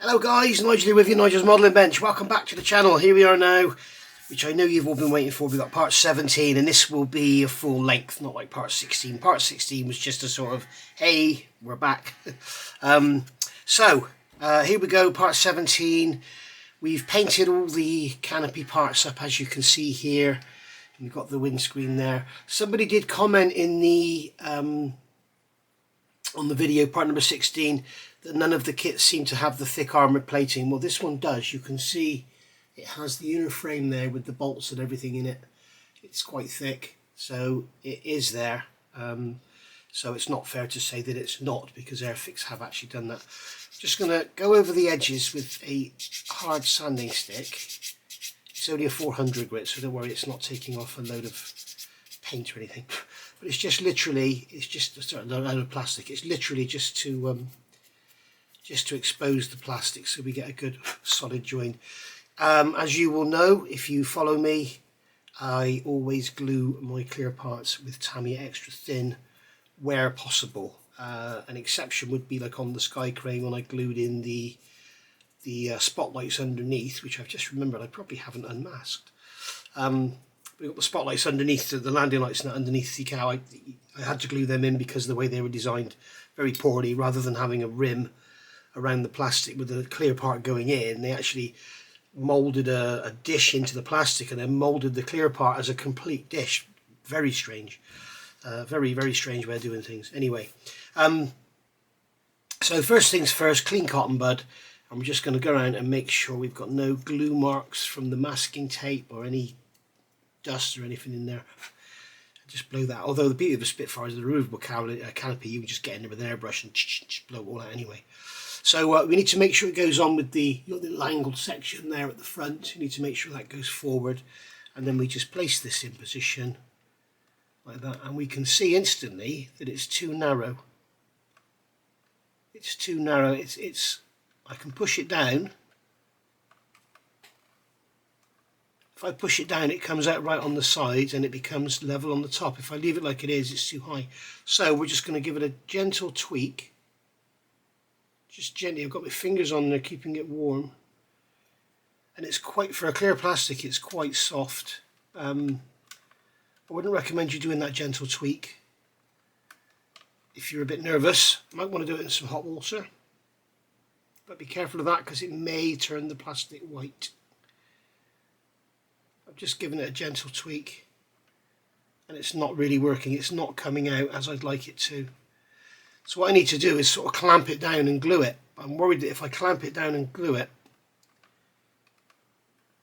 Hello guys, Nigel here with you, Nigel's Modelling Bench. Welcome back to the channel. Here we are now, which I know you've all been waiting for. We've got part 17 and this will be a full length, not like part 16. Part 16 was just a sort of, hey, we're back. Here we go, part 17. We've painted all the canopy parts up, as you can see here. You've got the windscreen there. Somebody did comment in the on the video, part number 16, that none of the kits seem to have the thick armoured plating. Well, this one does. You can see it has the inner frame there with the bolts and everything in it. It's quite thick, so it is there. So it's not fair to say that it's not, because Airfix have actually done that. Just going to go over the edges with a hard sanding stick. It's only a 400 grit, so don't worry, it's not taking off a load of paint or anything. But it's just literally, it's just a load of plastic. It's literally just to expose the plastic so we get a good solid join. As you will know, if you follow me, I always glue my clear parts with Tamiya extra thin where possible. An exception would be like on the Sky Crane when I glued in the spotlights underneath, which I've just remembered I probably haven't unmasked. We've got the spotlights underneath, the landing lights underneath the cow. I had to glue them in because of the way they were designed very poorly. Rather than having a rim around the plastic with the clear part going in, they actually moulded a dish into the plastic and then moulded the clear part as a complete dish. Very strange. Very, very strange way of doing things. Anyway, so first things first, clean cotton bud. And we're just going to go around and make sure we've got no glue marks from the masking tape or any dust or anything in there. Just blow that. Although the beauty of the Spitfire is the removable canopy, you can just get in there with an airbrush and just blow it all out anyway. So we need to make sure it goes on with the little angled section there at the front. You need to make sure that goes forward, and then we just place this in position like that, and we can see instantly that it's too narrow. It's too narrow. I can push it down. If I push it down, it comes out right on the sides and it becomes level on the top. If I leave it like it is, it's too high. So we're just going to give it a gentle tweak. Just gently. I've got my fingers on there keeping it warm. And it's quite, for a clear plastic, it's quite soft. I wouldn't recommend you doing that gentle tweak. If you're a bit nervous, you might want to do it in some hot water. But be careful of that because it may turn the plastic white. I've just given it a gentle tweak and it's not really working. It's not coming out as I'd like it to. So what I need to do is sort of clamp it down and glue it. I'm worried that if I clamp it down and glue it,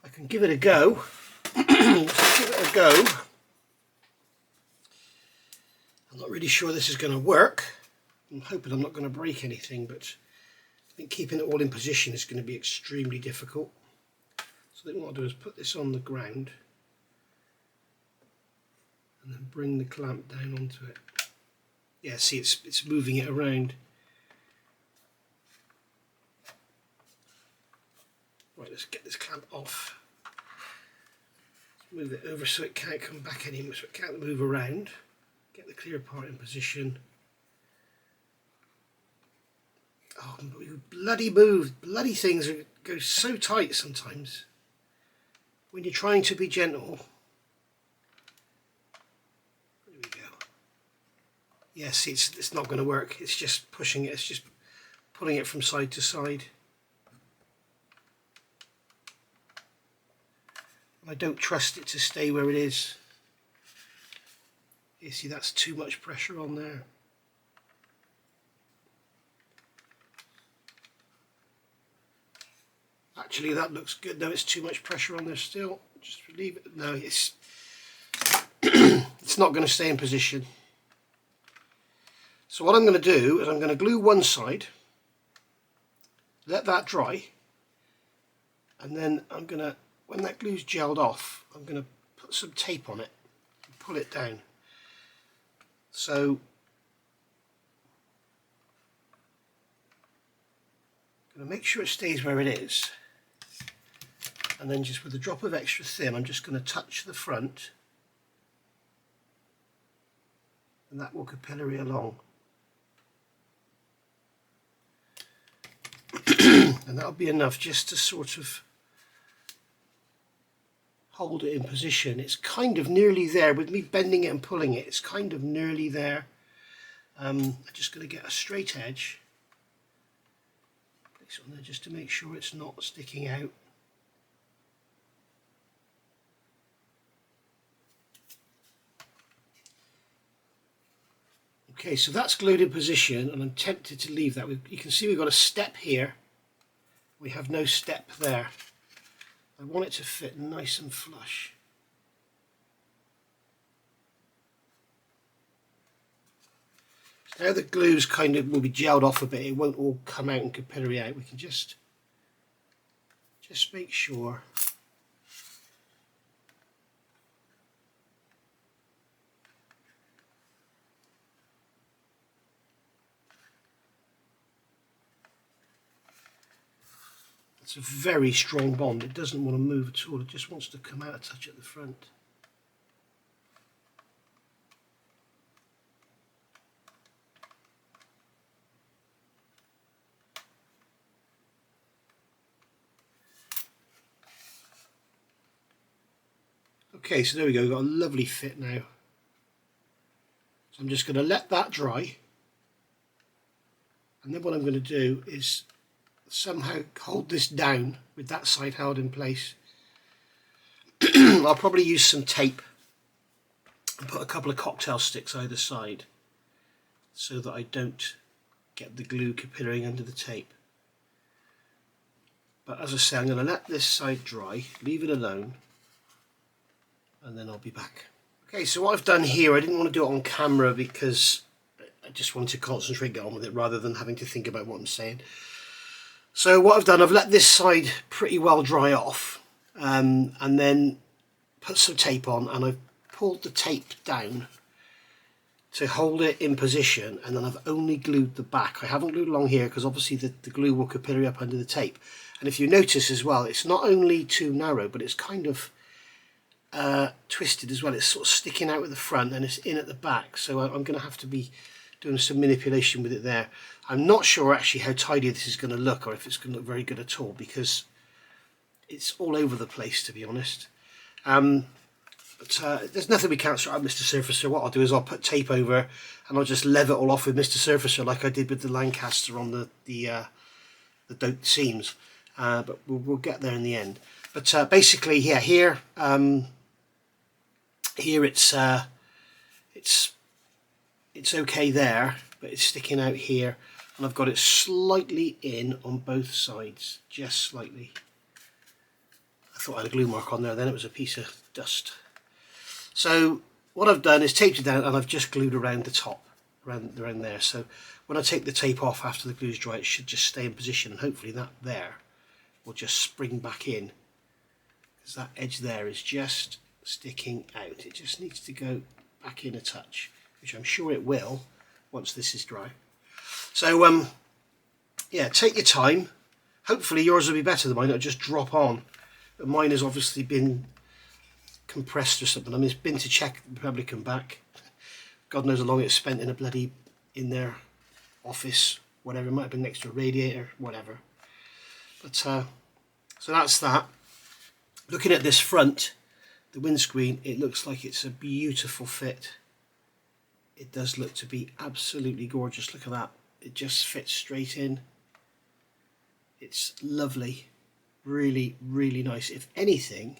I can give it a go. Let's give it a go. I'm not really sure this is going to work. I'm hoping I'm not going to break anything, but I think keeping it all in position is going to be extremely difficult. So I think what I'll do is put this on the ground and then bring the clamp down onto it. Yeah, see, it's moving it around. Right, let's get this clamp off. Let's move it over so it can't come back anymore, so it can't move around. Get the clear part in position. Oh, you bloody move. Bloody things go so tight sometimes when you're trying to be gentle. There we go. Yes, it's not going to work. It's just pushing it. It's just pulling it from side to side. I don't trust it to stay where it is. You see, that's too much pressure on there. Actually, that looks good. No, it's too much pressure on there still. Just leave it. No, it's it's not going to stay in position. So what I'm going to do is I'm going to glue one side, let that dry, and then I'm going to, when that glue's gelled off, I'm going to put some tape on it and pull it down. So I'm going to make sure it stays where it is. And then just with a drop of extra thin, I'm just going to touch the front, and that will capillary along. and that'll be enough just to sort of hold it in position. It's kind of nearly there. With me bending it and pulling it, it's kind of nearly there. I'm just going to get a straight edge, place it on there just to make sure it's not sticking out. Okay, so that's glued in position, and I'm tempted to leave that. You can see we've got a step here. We have no step there. I want it to fit nice and flush. So now the glue's kind of will be gelled off a bit. It won't all come out and capillary out. We can just make sure. It's a very strong bond. It doesn't want to move at all. It just wants to come out a touch at the front. Okay, so there we go. We've got a lovely fit now. So I'm just going to let that dry. And then what I'm going to do is somehow hold this down with that side held in place. I'll probably use some tape and put a couple of cocktail sticks either side so that I don't get the glue capillarying under the tape. But as I say, I'm going to let this side dry, leave it alone, and then I'll be back. Okay, so what I've done here, I didn't want to do it on camera because I just wanted to concentrate, get on with it rather than having to think about what I'm saying. So what I've done, I've let this side pretty well dry off, and then put some tape on, and I've pulled the tape down to hold it in position, and then I've only glued the back. I haven't glued along here because obviously the glue will capillary up under the tape. And if you notice as well, it's not only too narrow, but it's kind of twisted as well. It's sort of sticking out at the front and it's in at the back, so I'm going to have to be doing some manipulation with it there. I'm not sure actually how tidy this is going to look, or if it's going to look very good at all, because it's all over the place, to be honest. But there's nothing we can't sort out, Mr. Surfacer. What I'll do is I'll put tape over and I'll just lever it all off with Mr. Surfacer like I did with the Lancaster on the doped seams. But we'll get there in the end. But basically, yeah, here it's okay there, but it's sticking out here, and I've got it slightly in on both sides, just slightly. I thought I had a glue mark on there, then it was a piece of dust. So what I've done is taped it down, and I've just glued around the top, around there. So when I take the tape off after the glue's dry, it should just stay in position, and hopefully that there will just spring back in, because that edge there is just sticking out. It just needs to go back in a touch, which I'm sure it will once this is dry. So yeah, take your time. Hopefully yours will be better than mine, it'll just drop on. But mine has obviously been compressed or something. I mean, it's been to Czech Republic and back. God knows how long it's spent in their office, whatever. It might have been next to a radiator, whatever. But so that's that. Looking at this front, the windscreen, it looks like it's a beautiful fit. It does look to be absolutely gorgeous. Look at that. It just fits straight in. It's lovely. Really, really nice. If anything,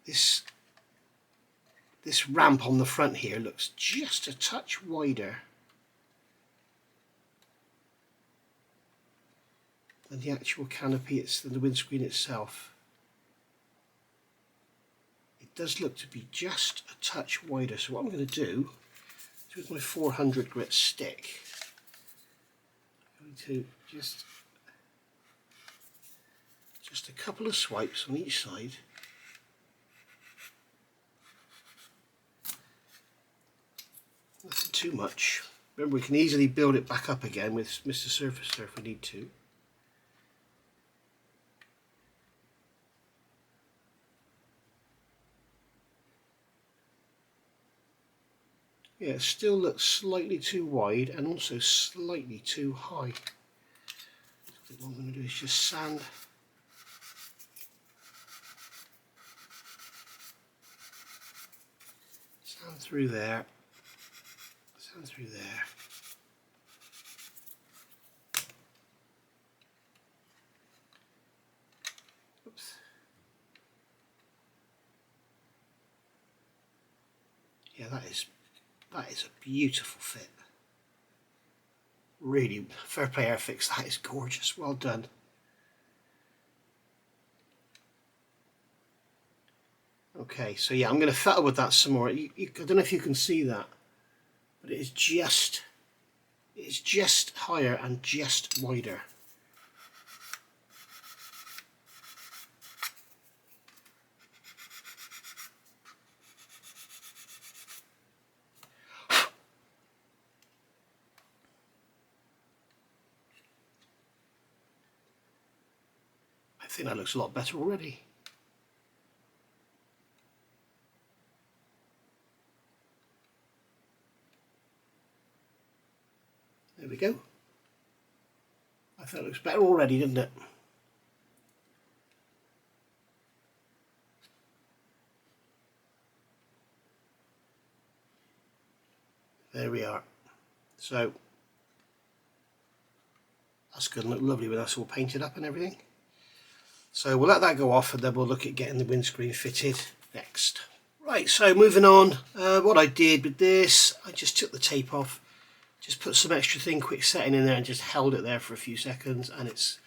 this ramp on the front here looks just a touch wider than the actual canopy, than the windscreen itself. It does look to be just a touch wider. So what I'm going to do is with my 400 grit stick, I'm going to just a couple of swipes on each side. Nothing too much. Remember, we can easily build it back up again with Mr. Surfacer if we need to. Yeah, it still looks slightly too wide and also slightly too high. So what I'm going to do is just sand through there, sand through there. Oops. Yeah, that is a beautiful fit. Really, fair play Airfix, that is gorgeous, well done. Okay, so yeah, I'm going to fiddle with that some more. I don't know if you can see that, but it is just higher and just wider. I think that looks a lot better already. There we go. I thought it looks better already, didn't it? There we are. So that's going to look lovely when that's all painted up and everything. So we'll let that go off and then we'll look at getting the windscreen fitted next. Right, so moving on, what I did with this, I just took the tape off, just put some extra thin quick setting in there and just held it there for a few seconds, and it's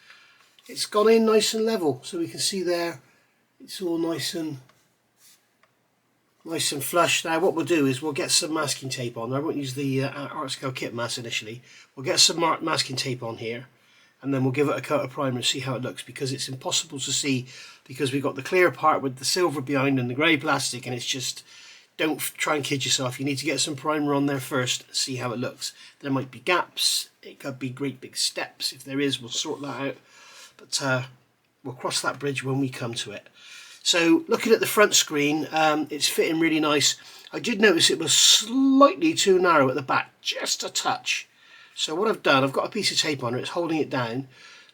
gone in nice and level. So we can see there it's all nice and flush. Now what we'll do is we'll get some masking tape on. I won't use the art scale kit mask initially. We'll get some masking tape on here and then we'll give it a coat of primer and see how it looks, because it's impossible to see because we've got the clear part with the silver behind and the grey plastic, and it's just, don't try and kid yourself. You need to get some primer on there first and see how it looks. There might be gaps, it could be great big steps. If there is, we'll sort that out, but we'll cross that bridge when we come to it. So looking at the front screen, it's fitting really nice. I did notice it was slightly too narrow at the back, just a touch. So what I've done, I've got a piece of tape on it, it's holding it down.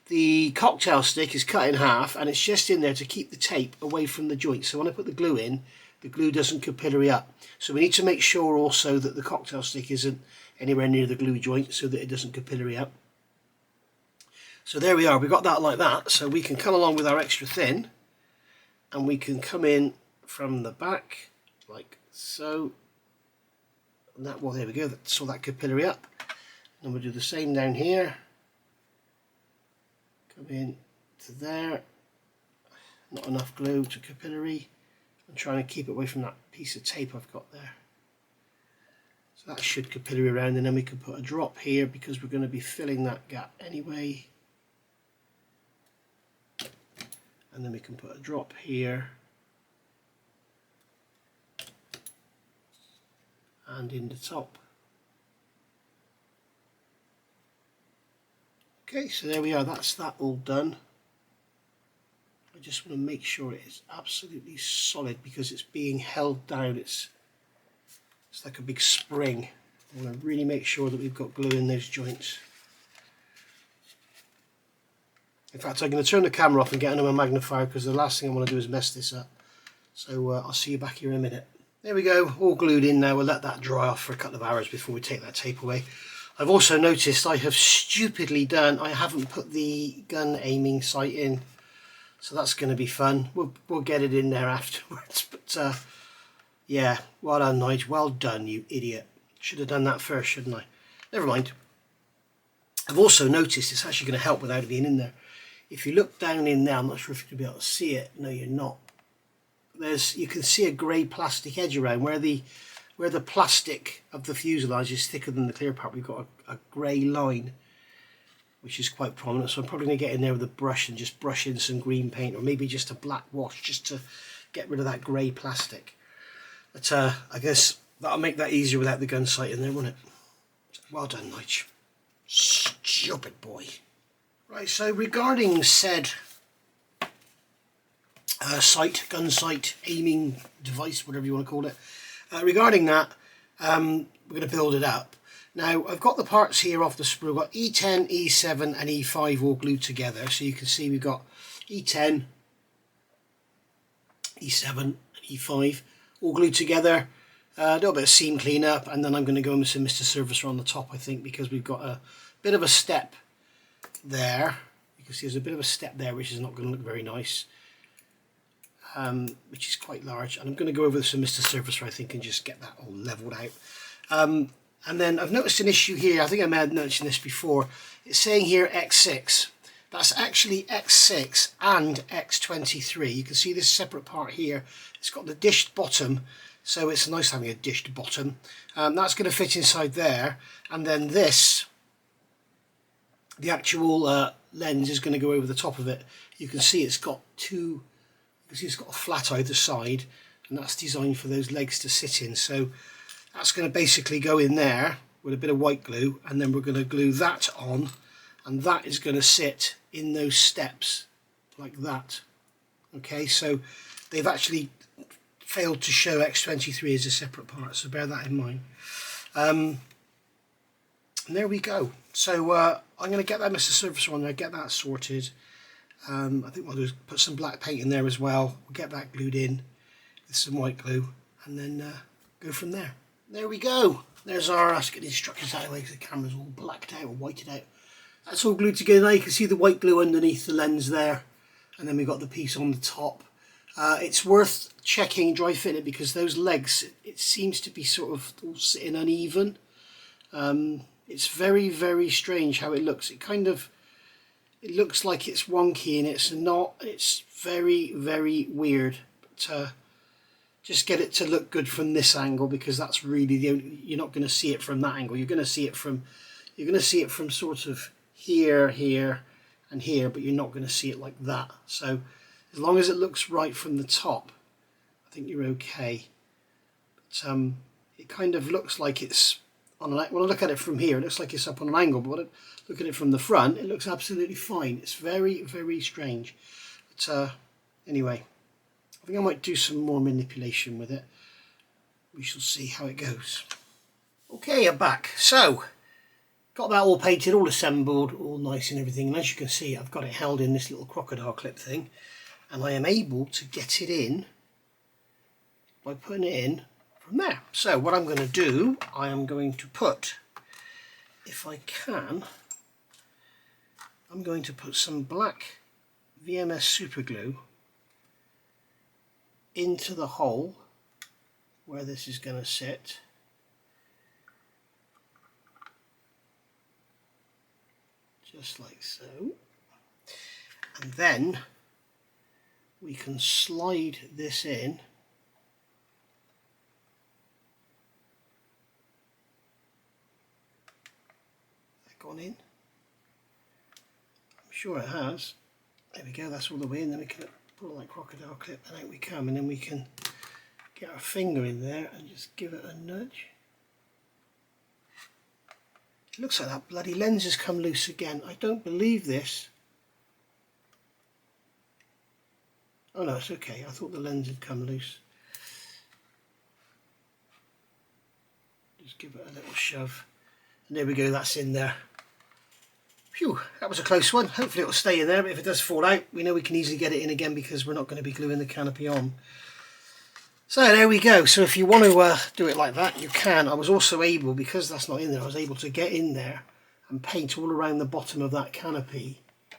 The cocktail stick is cut in half and it's just in there to keep the tape away from the joint. So when I put the glue in, the glue doesn't capillary up. So we need to make sure also that the cocktail stick isn't anywhere near the glue joint so that it doesn't capillary up. So there we are, we got that like that. So we can come along with our extra thin and we can come in from the back like so. And that, well, there we go, so that capillary up. And we'll do the same down here. Come in to there. Not enough glue to capillary. I'm trying to keep it away from that piece of tape I've got there. So that should capillary around, and then we can put a drop here because we're going to be filling that gap anyway. And then we can put a drop here. And in the top. Okay, so there we are, that's that all done. I just want to make sure it is absolutely solid because it's being held down. It's like a big spring. I want to really make sure that we've got glue in those joints. In fact, I'm going to turn the camera off and get another magnifier because the last thing I want to do is mess this up. So I'll see you back here in a minute. There we go, all glued in now. We'll let that dry off for a couple of hours before we take that tape away. I've also noticed I have stupidly done, I haven't put the gun aiming sight in, so that's going to be fun. We'll get it in there afterwards, but yeah, well done Nige, well done you idiot. Should have done that first, shouldn't I? Never mind. I've also noticed it's actually going to help without it being in there. If you look down in there, I'm not sure if you'll be able to see it, no you're not. You can see a grey plastic edge around where the plastic of the fuselage is thicker than the clear part. We've got a grey line which is quite prominent, so I'm probably going to get in there with a brush and just brush in some green paint or maybe just a black wash just to get rid of that grey plastic. But I guess that'll make that easier without the gun sight in there, won't it? Well done Nige. Stupid boy. Right, so regarding said sight, gun sight, aiming device, whatever you want to call it, regarding that, we're going to build it up. Now I've got the parts here off the sprue. I've got E10, E7 and E5 all glued together, so you can see we've got E10, E7 and E5 all glued together. A little bit of seam cleanup, and then I'm going to go in with some Mr. Surfacer on the top, I think, because we've got a bit of a step there. You can see there's a bit of a step there which is not going to look very nice, which is quite large, and I'm going to go over with some Mr. Surfacer, I think, and just get that all leveled out. And then I've noticed an issue here. I think I may have mentioned this before. It's saying here X6. That's actually X6 and X23. You can see this separate part here. It's got the dished bottom, so it's nice having a dished bottom. That's going to fit inside there, and then this, the actual lens, is going to go over the top of it. You can see it's got two. You can see it's got a flat either side, and that's designed for those legs to sit in. So that's going to basically go in there with a bit of white glue, and then we're going to glue that on, and that is going to sit in those steps like that. Okay, so they've actually failed to show X23 as a separate part, so bear that in mind. And there we go. So I'm going to get that Mr. Surfacer on there, get that sorted. I think what I'll do is put some black paint in there as well. We'll get that glued in with some white glue, and then go from there. There we go. There's our, let's get the instructions out of the way because the camera's all blacked out or whited out. That's all glued together now. You can see the white glue underneath the lens there, and then we've got the piece on the top. It's worth checking dry fitting because those legs, it seems to be sort of all sitting uneven. It's very, very strange how it looks. It looks like it's wonky and it's not. It's very, very weird. But just get it to look good from this angle, because that's really the only, you're not going to see it from that angle. You're going to see it from sort of here, here and here, but you're not going to see it like that. So as long as it looks right from the top, I think you're okay. But it kind of looks like it's on an, when I look at it from here, it looks like it's up on an angle, but when I look at it from the front, it looks absolutely fine. It's very, very strange. But anyway, I think I might do some more manipulation with it. We shall see how it goes. Okay, I'm back. So, got that all painted, all assembled, all nice and everything. And as you can see, I've got it held in this little crocodile clip thing. And I am able to get it in by putting it in from there. So what I'm going to do, I am going to put, if I can, I'm going to put some black VMS super glue into the hole where this is going to sit. Just like so. And then we can slide this in gone in. I'm sure it has. There we go, that's all the way in. Then we can pull that crocodile clip and out we come, and then we can get our finger in there and just give it a nudge. It looks like that bloody lens has come loose again. I don't believe this. Oh no, it's okay. I thought the lens had come loose. Just give it a little shove. And there we go, that's in there. Phew, that was a close one. Hopefully it'll stay in there, but if it does fall out, we know we can easily get it in again because we're not going to be gluing the canopy on. So there we go. So if you want to do it like that, you can. I was also able, because that's not in there, I was able to get in there and paint all around the bottom of that canopy. I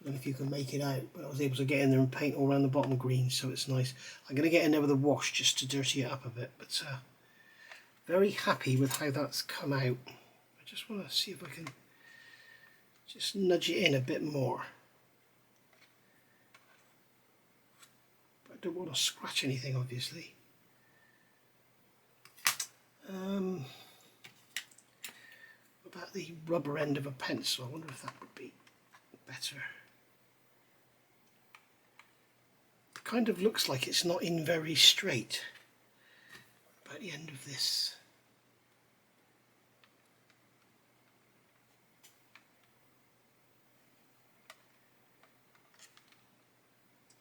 don't know if you can make it out, but I was able to get in there and paint all around the bottom green, so it's nice. I'm going to get in there with a wash just to dirty it up a bit, but very happy with how that's come out. I just want to see if I can just nudge it in a bit more. But I don't want to scratch anything, obviously. What about the rubber end of a pencil? I wonder if that would be better. It kind of looks like it's not in very straight. About the end of this.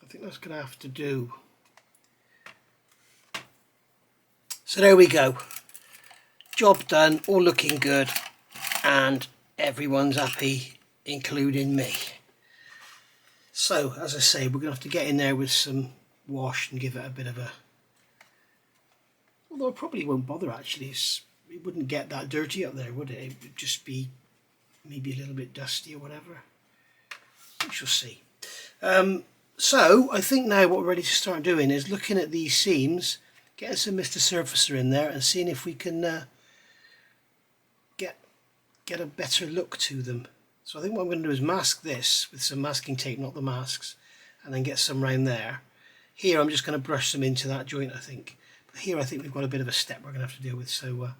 I think that's going to have to do. So there we go. job done, all looking good, and everyone's happy, including me. So, as I say, we're going to have to get in there with some wash and give it a bit of a... Although I probably won't bother actually, it wouldn't get that dirty up there, would it? It would just be maybe a little bit dusty or whatever. We shall see. So, I think now what we're ready to start doing is looking at these seams, getting some Mr. Surfacer in there and seeing if we can get a better look to them. So I think what I'm going to do is mask this with some masking tape, not the masks, and then get some round there. Here I'm just going to brush some into that joint, I think. But here I think we've got a bit of a step we're going to have to deal with, so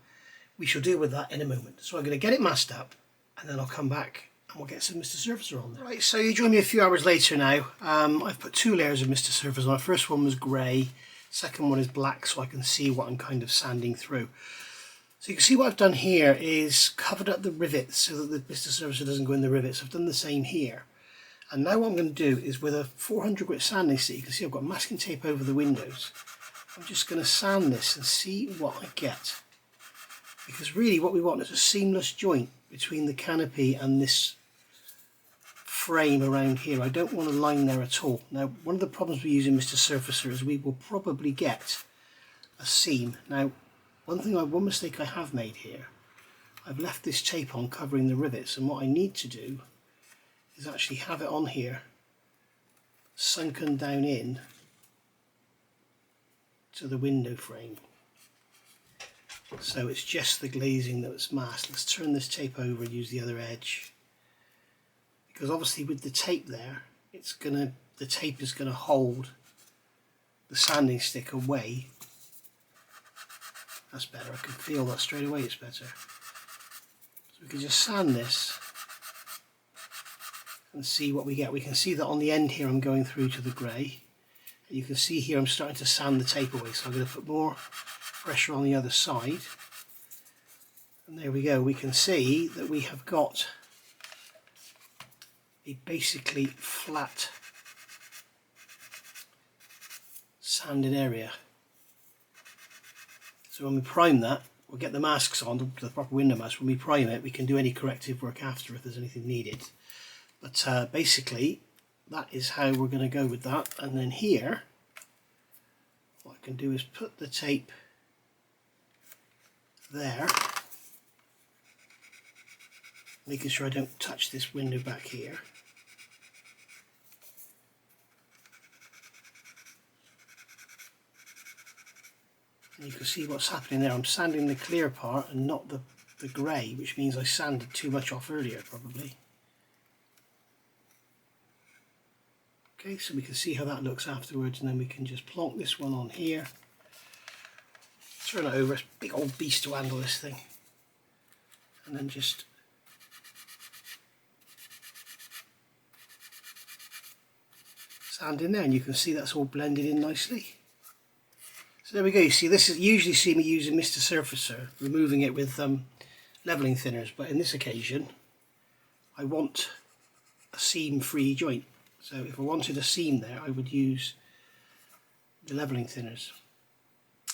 we shall deal with that in a moment. So I'm going to get it masked up, and then I'll come back and we'll get some Mr. Surfacer on there. Right, so you join me a few hours later now. I've put 2 layers of Mr. Surfacer on. The first one was grey, second one is black, so I can see what I'm kind of sanding through. So you can see what I've done here is covered up the rivets so that the Mr. Surfacer doesn't go in the rivets. I've done the same here. And now what I'm going to do is with a 400 grit sanding stick, you can see I've got masking tape over the windows. I'm just going to sand this and see what I get. Because really what we want is a seamless joint between the canopy and this frame around here. I don't want a line there at all. Now one of the problems with using Mr. Surfacer is we will probably get a seam. Now one mistake I have made here, I've left this tape on covering the rivets, and what I need to do is actually have it on here sunken down in to the window frame. So it's just the glazing that's masked. Let's turn this tape over and use the other edge, because obviously with the tape there, the tape is going to hold the sanding stick away. That's better, I can feel that straight away, it's better. So we can just sand this and see what we get. We can see that on the end here I'm going through to the grey. You can see here I'm starting to sand the tape away, so I'm going to put more pressure on the other side. And there we go, we can see that we have got a basically flat sanded area. So when we prime that, we'll get the masks on, the proper window mask. When we prime it, we can do any corrective work after if there's anything needed. But basically, that is how we're going to go with that. And then here, what I can do is put the tape there, making sure I don't touch this window back here. And you can see what's happening there. I'm sanding the clear part and not the grey, which means I sanded too much off earlier probably. Okay, so we can see how that looks afterwards, and then we can just plonk this one on here. Turn it over, it's a big old beast to handle this thing. And then just sand in there, and you can see that's all blended in nicely. So there we go. You see, this is usually see me using Mr. Surfacer, removing it with levelling thinners, but in this occasion I want a seam-free joint. So if I wanted a seam there, I would use the levelling thinners.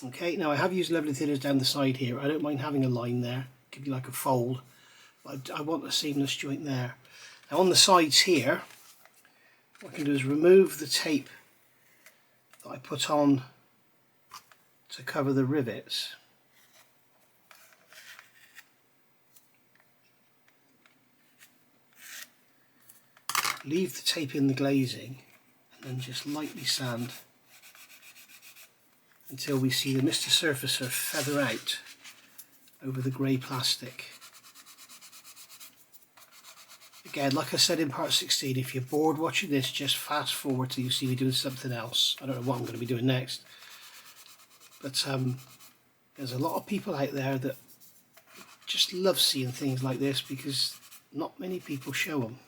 Okay, now I have used levelling thinners down the side here. I don't mind having a line there, give you like a fold, but I want a seamless joint there. Now on the sides here, what I can do is remove the tape that I put on to cover the rivets. Leave the tape in the glazing and then just lightly sand until we see the Mr. Surfacer feather out over the grey plastic. Again, like I said in part 16, if you're bored watching this, just fast forward till you see me doing something else. I don't know what I'm going to be doing next. But there's a lot of people out there that just love seeing things like this because not many people show them.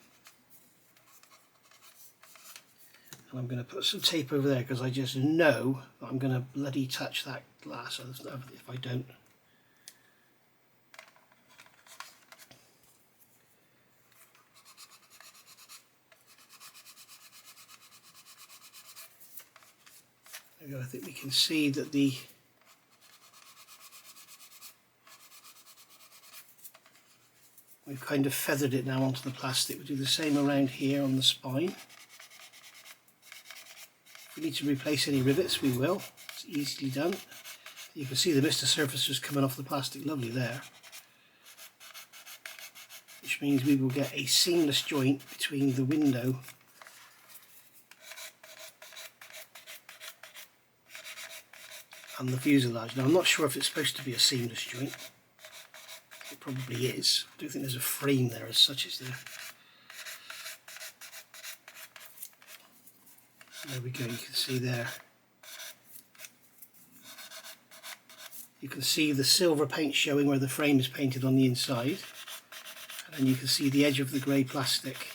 And I'm going to put some tape over there because I just know that I'm going to bloody touch that glass if I don't. There we go. I think we can see that the kind of feathered it now onto the plastic. We'll do the same around here on the spine. If we need to replace any rivets, we will. It's easily done. You can see the Mr. Surfacers coming off the plastic, lovely there. Which means we will get a seamless joint between the window and the fuselage. Now I'm not sure if it's supposed to be a seamless joint. It probably is. I don't think there's a frame there as such, is there? There we go, you can see there. You can see the silver paint showing where the frame is painted on the inside. And you can see the edge of the grey plastic.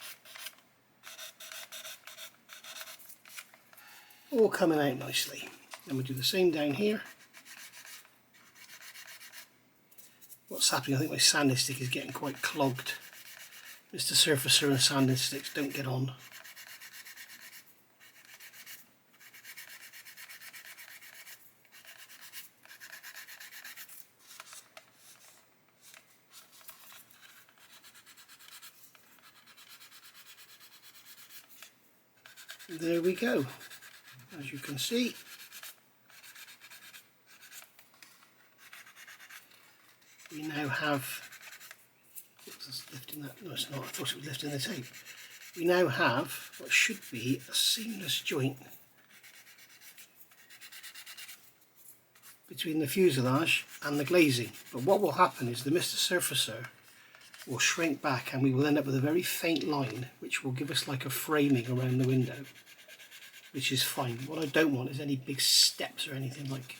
All coming out nicely. And we'll do the same down here. What's happening, I think my sanding stick is getting quite clogged. Mr. Surfacer and sanding sticks don't get on. There we go. As you can see, we now have, oops, lifting that, no it's not, I thought it was lifting the tape. We now have what should be a seamless joint between the fuselage and the glazing. But what will happen is the Mr. Surfacer will shrink back and we will end up with a very faint line which will give us like a framing around the window, which is fine. What I don't want is any big steps or anything like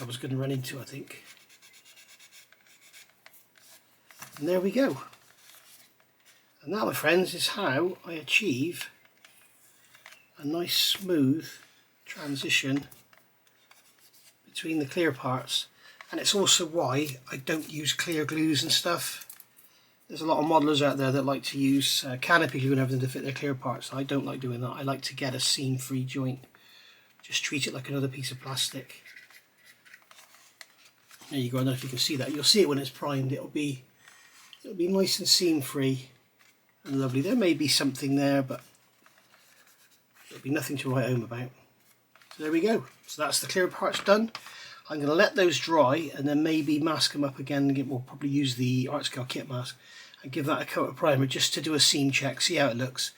I was going to run into, I think. And there we go. And that, my friends, is how I achieve a nice smooth transition between the clear parts. And it's also why I don't use clear glues and stuff. There's a lot of modelers out there that like to use canopy glue and everything to fit their clear parts. I don't like doing that. I like to get a seam-free joint. Just treat it like another piece of plastic. There you go. I don't know if you can see that. You'll see it when it's primed. It'll be nice and seam-free and lovely. There may be something there, but there'll be nothing to write home about. So there we go. So that's the clear parts done. I'm going to let those dry and then maybe mask them up again. We'll probably use the Art-Scale kit mask and give that a coat of primer just to do a seam check, see how it looks.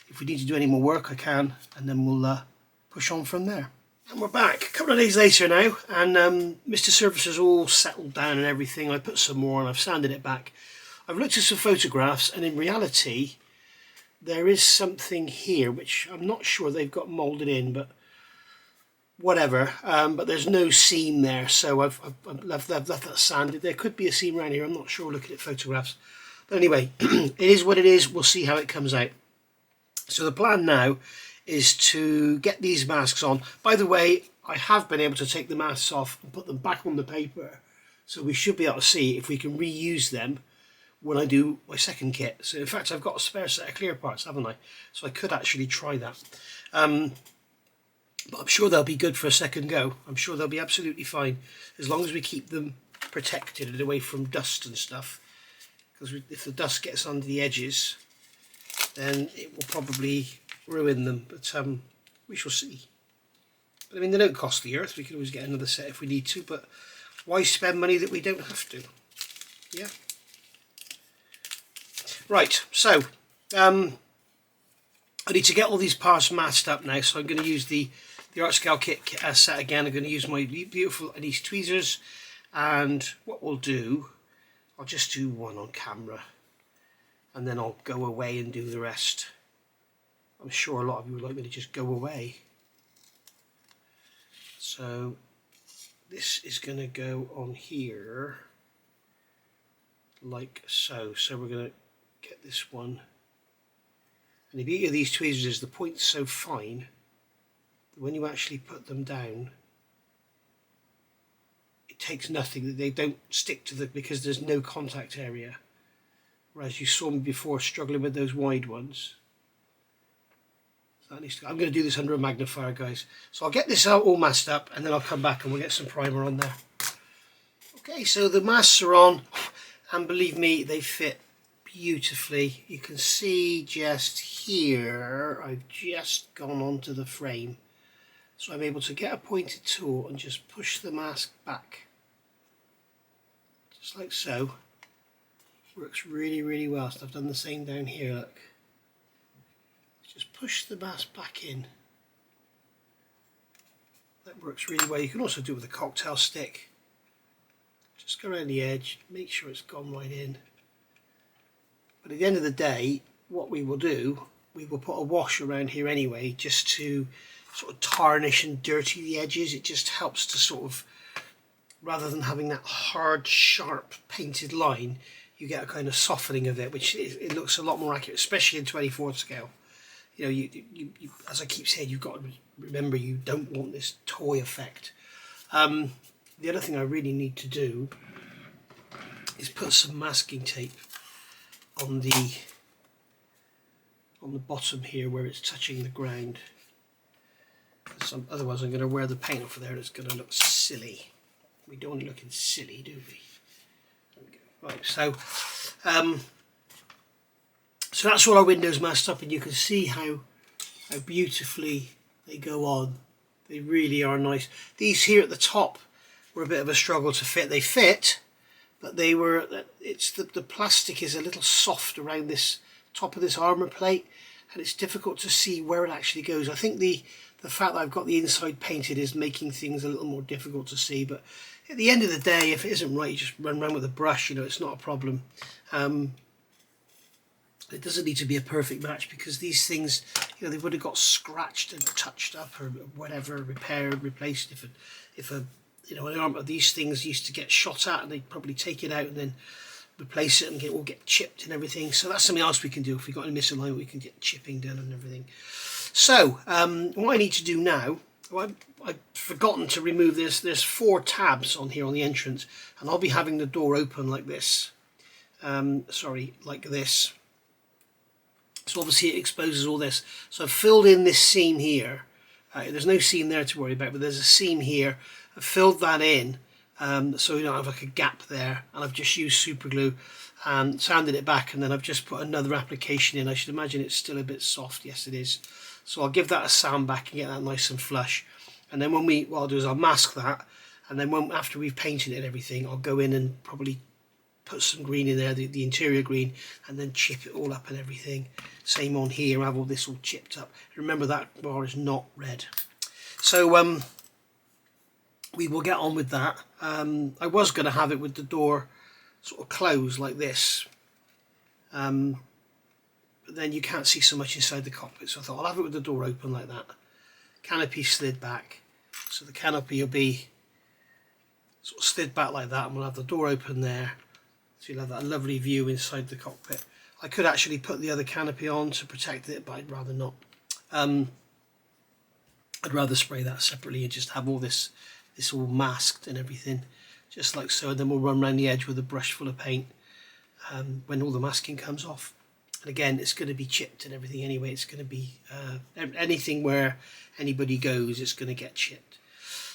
If we need to do any more work, I can, and then we'll push on from there. And we're back a couple of days later now, and Mr. Surfacer's all settled down and everything. I put some more and I've sanded it back. I've looked at some photographs, and in reality there is something here which I'm not sure they've got moulded in, but whatever. But there's no seam there, so I've left that sanded. There could be a seam around here, I'm not sure looking at photographs. But anyway, it is what it is. We'll see how it comes out. So the plan now is to get these masks on. By the way, I have been able to take the masks off and put them back on the paper, so we should be able to see if we can reuse them when I do my second kit. So in fact, I've got a spare set of clear parts, haven't I? So I could actually try that. But I'm sure they'll be good for a second go. I'm sure they'll be absolutely fine, as long as we keep them protected and away from dust and stuff. Because if the dust gets under the edges, then it will probably ruin them. But we shall see. But, I mean, they don't cost the earth. We can always get another set if we need to. But why spend money that we don't have to? Yeah. Right. So I need to get all these parts masked up now. So I'm going to use the Art-Scale kit set again. I'm going to use my beautiful Anise tweezers, and what we'll do, I'll just do one on camera and then I'll go away and do the rest. I'm sure a lot of you would like me to just go away. So this is going to go on here like so. So we're going to get this one. And the beauty of these tweezers is the point's so fine that when you actually put them down, it takes nothing. They don't stick to because there's no contact area. Whereas you saw me before struggling with those wide ones. So that needs to, I'm going to do this under a magnifier, guys. So I'll get this out all masked up and then I'll come back and we'll get some primer on there. Okay, so the masks are on. and believe me, they fit beautifully. You can see just here, I've just gone onto the frame, so I'm able to get a pointed tool and just push the mask back, just like so. Works really well. So I've done the same down here, look. Just push the mask back in. That works really well. You can also do it with a cocktail stick. Just go around the edge, make sure it's gone right in. But at the end of the day, what we will do, we will put a wash around here anyway, just to sort of tarnish and dirty the edges. It just helps to sort of, rather than having that hard, sharp painted line, you get a kind of softening of it, which it looks a lot more accurate, especially in 24 scale. You know, you as I keep saying, you've got to remember you don't want this toy effect. The other thing I really need to do is put some masking tape on the bottom here where it's touching the ground. Otherwise I'm going to wear the paint off of there and it's going to look silly. We don't want it looking silly, do we? There we go. Right, so that's all our windows masked up, and you can see how beautifully they go on. They really are nice. These here at the top were a bit of a struggle to fit. They fit, but they were, the plastic is a little soft around this top of this armour plate, and it's difficult to see where it actually goes. I think the fact that I've got the inside painted is making things a little more difficult to see, but at the end of the day, if it isn't right, you just run around with a brush, you know, it's not a problem. It doesn't need to be a perfect match, because these things, you know, they would have got scratched and touched up or whatever, repaired, replaced. If a you know, an arm of these things used to get shot at, and they'd probably take it out and then replace it and it will get chipped and everything. So that's something else we can do. If we've got any misalignment, we can get chipping done and everything. So what I need to do now, well, I've forgotten to remove this. There's 4 tabs on here on the entrance, and I'll be having the door open like this. Like this. So obviously it exposes all this. So I've filled in this seam here. There's no seam there to worry about, but there's a seam here. I've filled that in, so you don't have like a gap there, and I've just used super glue and sanded it back, and then I've just put another application in. I should imagine it's still a bit soft. Yes, it is. So I'll give that a sand back and get that nice and flush. And then what I'll do is I'll mask that, and then after we've painted it and everything, I'll go in and probably put some green in there, the interior green, and then chip it all up and everything. Same on here, have all this all chipped up. Remember, that bar is not red. So we will get on with that. I was going to have it with the door sort of closed like this, but then you can't see so much inside the cockpit, so I thought I'll have it with the door open like that. Canopy slid back, so the canopy will be sort of slid back like that, and we'll have the door open there, so you'll have that lovely view inside the cockpit. I could actually put the other canopy on to protect it, but I'd rather not. I'd rather spray that separately and just have all this all masked and everything, just like so. And then we'll run around the edge with a brush full of paint when all the masking comes off. And again, it's going to be chipped and everything anyway. It's going to be anything where anybody goes, it's going to get chipped.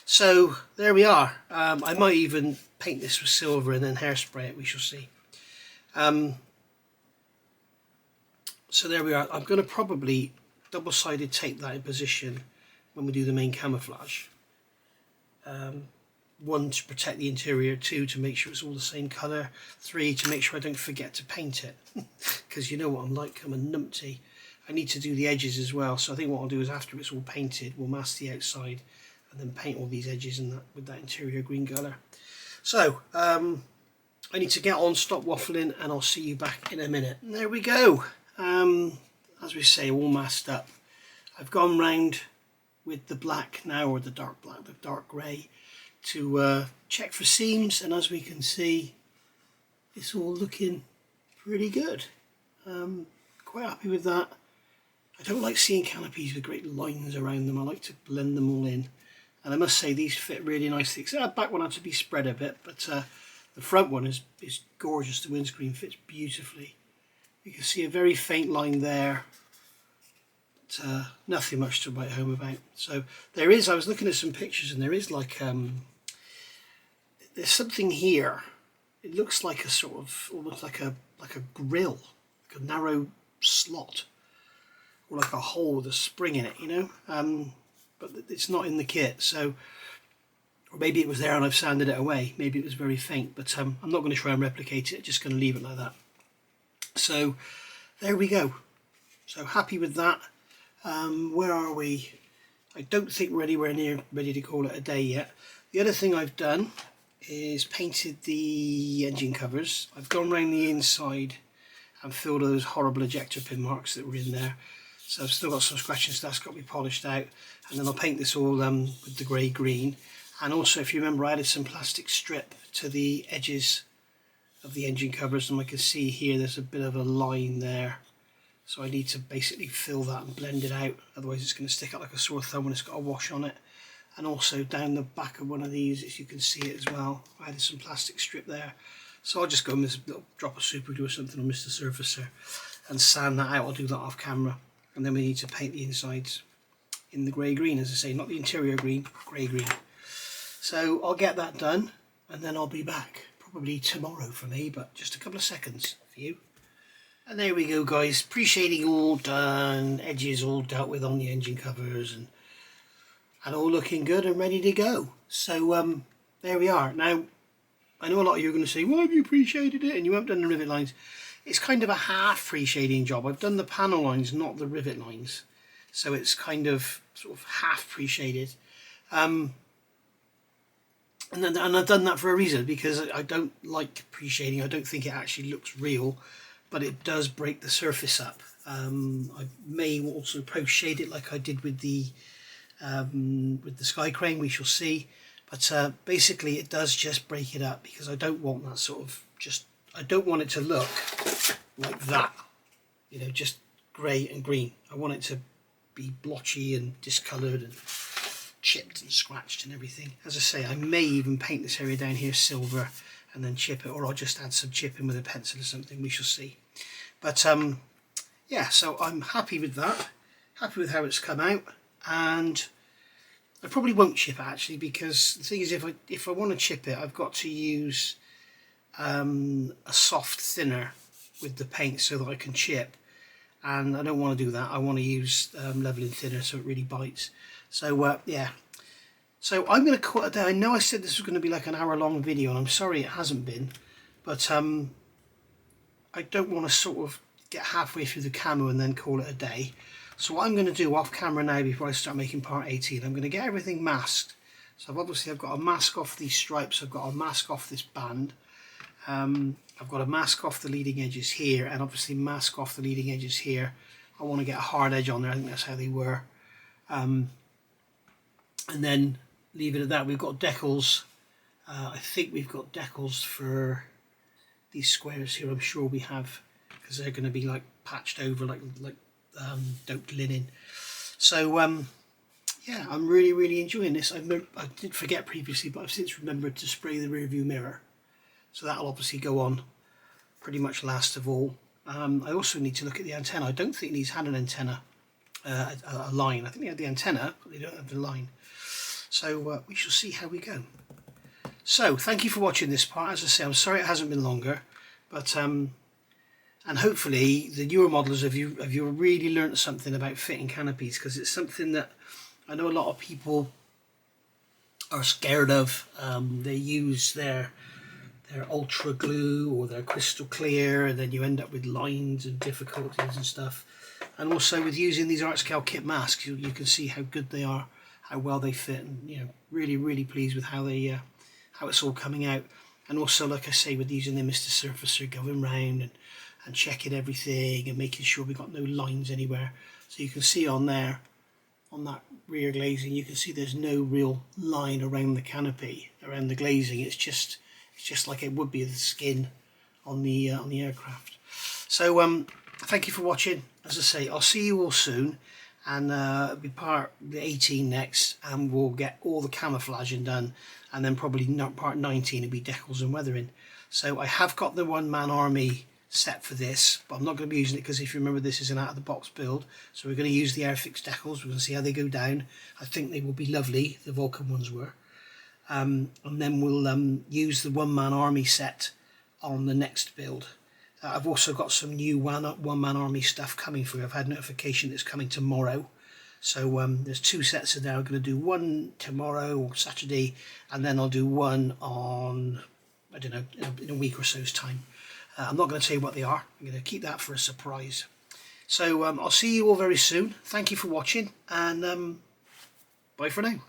So there we are. I might even paint this with silver and then hairspray it. We shall see. So there we are. I'm going to probably double-sided tape that in position when we do the main camouflage. 1 to protect the interior, 2 to make sure it's all the same colour, 3 to make sure I don't forget to paint it, because you know what I'm like, I'm a numpty. I need to do the edges as well, so I think what I'll do is after it's all painted, we'll mask the outside and then paint all these edges and that with that interior green colour. So I need to get on, stop waffling, and I'll see you back in a minute. And there we go. As we say, all masked up. I've gone round with the black now, or the dark black, the dark grey, to check for seams, and as we can see, it's all looking pretty good. Quite happy with that. I don't like seeing canopies with great lines around them. I like to blend them all in, and I must say these fit really nicely, except that back one had to be spread a bit, but the front one is gorgeous. The windscreen fits beautifully. You can see a very faint line there, but nothing much to write home about. So there is, I was looking at some pictures, and there is like there's something here. it looks like a sort of, almost like a grill, like a narrow slot, or like a hole with a spring in it, you know. But it's not in the kit, so, or maybe it was there and I've sanded it away. Maybe it was very faint, but I'm not going to try and replicate it. Just going to leave it like that. So there we go. So happy with that. Where are we? I don't think we're anywhere near ready to call it a day yet. The other thing I've done is painted the engine covers. I've gone around the inside and filled those horrible ejector pin marks that were in there. So I've still got some scratching stuff that's got to be polished out, and then I'll paint this all with the grey green. And also, if you remember, I added some plastic strip to the edges of the engine covers, and I can see here there's a bit of a line there. So I need to basically fill that and blend it out, otherwise it's going to stick out like a sore thumb when it's got a wash on it. And also down the back of one of these, if you can see it as well, I added some plastic strip there. So I'll just go and a little drop of super glue or something on Mr. Surfacer and sand that out. I'll do that off camera. And then we need to paint the insides in the grey green, as I say, not the interior green, grey green. So I'll get that done, and then I'll be back, probably tomorrow for me, but just a couple of seconds for you. And there we go, guys, pre-shading all done, edges all dealt with on the engine covers, and all looking good and ready to go. So there we are. Now, I know a lot of you are going to say, why have you pre-shaded it and you haven't done the rivet lines? It's kind of a half pre-shading job. I've done the panel lines, not the rivet lines. So it's kind of sort of half pre-shaded. And I've done that for a reason, because I don't like pre-shading. I don't think it actually looks real, but it does break the surface up. I may also post-shade it like I did with the Sky Crane, we shall see. But basically it does just break it up, because I don't want that sort of I don't want it to look like that, you know, just grey and green. I want it to be blotchy and discoloured and chipped and scratched and everything. As I say, I may even paint this area down here silver and then chip it, or I'll just add some chipping with a pencil or something, we shall see. But yeah, so I'm happy with that, happy with how it's come out, and I probably won't chip it actually, because the thing is, if I want to chip it, I've got to use a soft thinner with the paint so that I can chip, and I don't want to do that. I want to use leveling thinner so it really bites. So yeah, so I'm going to call it a day. I know I said this was going to be like an hour-long video, and I'm sorry it hasn't been, but I don't want to sort of get halfway through the camo and then call it a day. So what I'm going to do off camera now, before I start making part 18, I'm going to get everything masked. So I've got a mask off these stripes, I've got a mask off this band, I've got a mask off the leading edges here, and obviously mask off the leading edges here. I want to get a hard edge on there, I think that's how they were. And then leave it at that. We've got decals, I think we've got decals for these squares here, I'm sure we have, because they're going to be like patched over like doped linen. So yeah, I'm really enjoying this. I did forget previously, but I've since remembered to spray the rear view mirror, so that'll obviously go on pretty much last of all. I also need to look at the antenna. I don't think these had an antenna, a line. I think they had the antenna, but they don't have the line. So we shall see how we go. So thank you for watching this part. As I say, I'm sorry it hasn't been longer, but and hopefully the newer modelers of you really learnt something about fitting canopies, because it's something that I know a lot of people are scared of. They use their ultra glue or their crystal clear, and then you end up with lines and difficulties and stuff. And also with using these art scale kit masks, you can see how good they are, how well they fit, and you know, really pleased with how they how it's all coming out. And also, like I say, with using the Mr. Surfacer, going round and checking everything and making sure we've got no lines anywhere. So you can see on there, on that rear glazing, you can see there's no real line around the canopy, around the glazing. It's just like it would be the skin on the aircraft. So thank you for watching. As I say, I'll see you all soon, and it'll be part 18 next, and we'll get all the camouflaging done, and then probably not part 19 will be decals and weathering. So I have got the one-man army set for this, but I'm not going to be using it, because if you remember, this is an out-of-the-box build. So we're going to use the Airfix decals. We're going to see how they go down. I think they will be lovely, the Vulcan ones were. And then we'll use the one-man army set on the next build. I've also got some new one-man army stuff coming through. I've had notification it's coming tomorrow. So there's 2 sets in there. I'm going to do one tomorrow or Saturday, and then I'll do one on, I don't know, in a week or so's time. I'm not going to tell you what they are. I'm going to keep that for a surprise. So I'll see you all very soon. Thank you for watching, and bye for now.